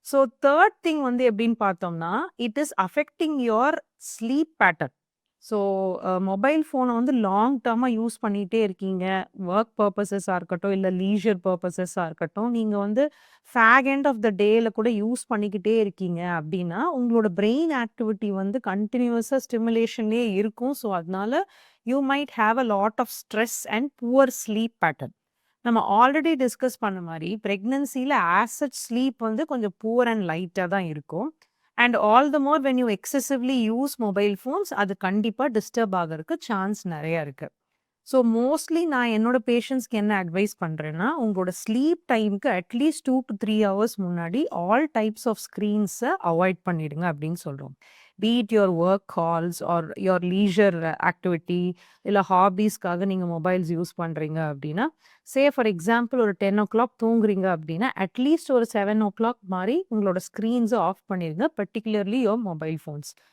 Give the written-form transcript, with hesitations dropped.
So third thing வந்து எப்படின்னு பார்த்தோம்னா, it is affecting your sleep pattern. So mobile ஃபோனை வந்து லாங் டர்மா யூஸ் பண்ணிட்டே இருக்கீங்க. ஒர்க் பர்ப்பஸஸா இருக்கட்டும், இல்ல லீஷர் பர்ப்பஸஸா இருக்கட்டும். நீங்க வந்து ஃபேக் எண்ட் ஆஃப் த டேல கூட யூஸ் பண்ணிக்கிட்டே இருக்கீங்க அப்படின்னா, உங்களோட பிரெயின் ஆக்டிவிட்டி வந்து கன்டினியூவஸா ஸ்டிமுலேஷன்லயே இருக்கும். ஸோ அதனால you might have a lot of stress and poor sleep pattern. நம்ம ஆல்ரெடி டிஸ்கஸ் பண்ண மாரி, பிரெக்னன்சில ஆஸ் சச் ஸ்லீப் வந்து கொஞ்சம் புவர் அண்ட் லைட்டா தான் இருக்கும். And all the more when you excessively use mobile phones, அது கண்டிப்பா டிஸ்டர்ப் ஆகறக்கு சான்ஸ் நெறைய இருக்கு. ஸோ மோஸ்ட்லி நான் என்னோட பேஷண்ட்ஸ்க்கு என்ன அட்வைஸ் பண்றேன்னா, உங்களோட ஸ்லீப் டைம்க்கு அட்லீஸ்ட் 2 to 3 ஹவர்ஸ் முன்னாடி ஆல் டைப்ஸ் ஆஃப் ஸ்க்ரீன்ஸ அவாய்ட் பண்ணிடுங்க அப்படின்னு சொல்றோம். Be it your work calls or your leisure activity, இல்ல ஹாபீஸ்க்காக நீங்க மொபைல்ஸ் யூஸ் பண்றீங்க அப்படின்னா, ஃபார் எக்ஸாம்பிள் ஒரு 10:00 தூங்குறீங்க அப்படின்னா, அட்லீஸ்ட் ஒரு 7:00 மாரி உங்களோட ஸ்க்ரீன்ஸ ஆஃப் பண்ணிருங்க. Particularly your mobile phones.